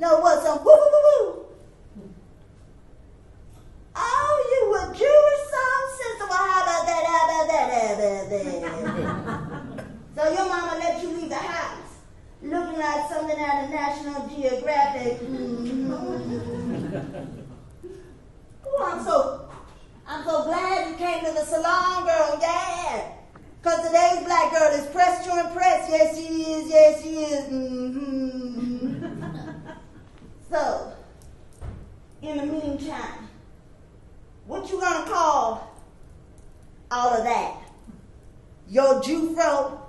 know what some woo-woo-woo-woo? Oh, you a Jewish soul sister? Well, how about that? So your mama let you leave the house looking like something out of National Geographic. Oh, I'm so glad you came to the salon, girl, yeah. Because today's black girl is pressed to impress. Yes, she is, yes, she is. So, in the meantime, what you gonna call all of that? Your Jew-fro?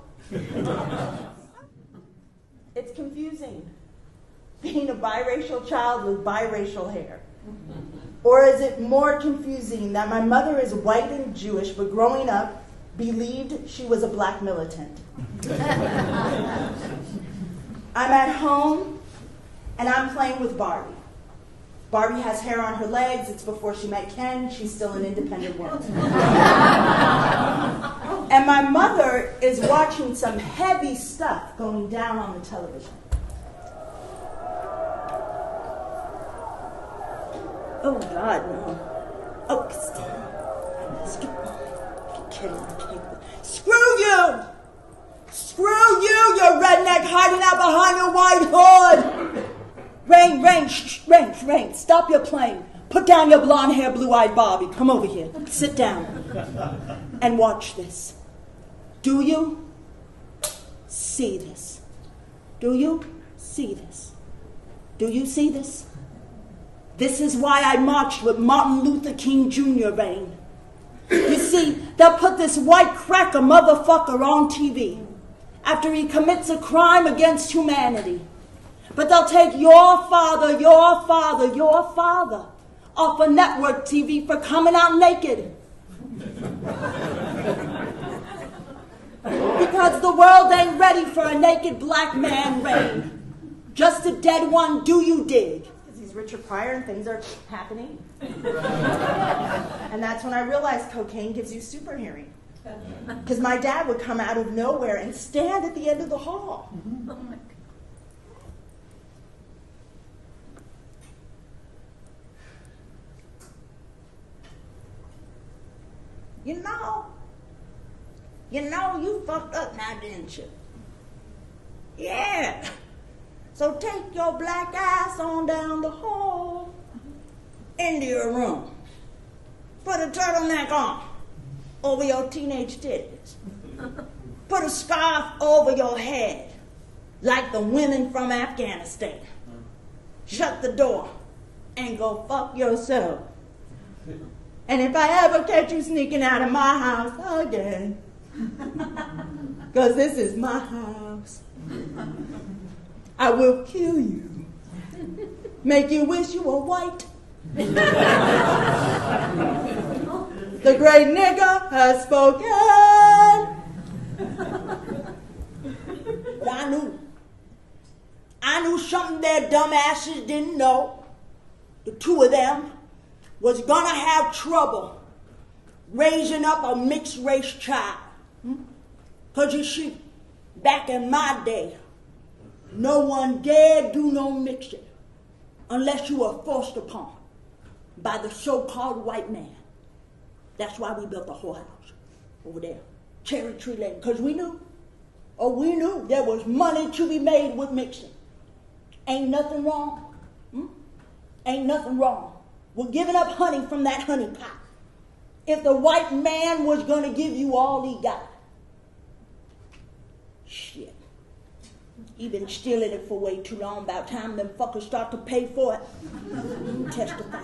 It's confusing being a biracial child with biracial hair. Or is it more confusing that my mother is white and Jewish, but growing up, believed she was a black militant? I'm at home, and I'm playing with Barbie. Barbie has hair on her legs. It's before she met Ken. She's still an independent woman. And my mother is watching some heavy stuff going down on the television. Oh, God, no. Oh, screw you! Screw you, you redneck hiding out behind your white hood! Rain, stop your playing. Put down your blonde hair, blue-eyed Barbie. Come over here. Sit down. And watch this. Do you see this? Do you see this? Do you see this? This is why I marched with Martin Luther King Jr. Rain. You see, they'll put this white cracker motherfucker on TV after he commits a crime against humanity. But they'll take your father off of network TV for coming out naked. Because the world ain't ready for a naked black man, Rain. Just a dead one, do you dig? Because he's Richard Pryor and things are happening. And that's when I realized cocaine gives you super hearing. Because my dad would come out of nowhere and stand at the end of the hall. You know, you fucked up now, didn't you? Yeah. So take your black ass on down the hall into your room. Put a turtleneck on over your teenage titties. Put a scarf over your head like the women from Afghanistan. Shut the door and go fuck yourself. And if I ever catch you sneaking out of my house again, because this is my house, I will kill you. Make you wish you were white. The great nigger has spoken. I knew something their dumb asses didn't know. The two of them was gonna have trouble raising up a mixed race child. Because you see, back in my day, no one dared do no mixing unless you were forced upon by the so-called white man. That's why we built the whorehouse over there, Cherry Tree Lane, because we knew there was money to be made with mixing. Ain't nothing wrong. Ain't nothing wrong with giving up honey from that honey pot if the white man was going to give you all he got. Shit. He been stealing it for way too long. About time them fuckers start to pay for it. Testify.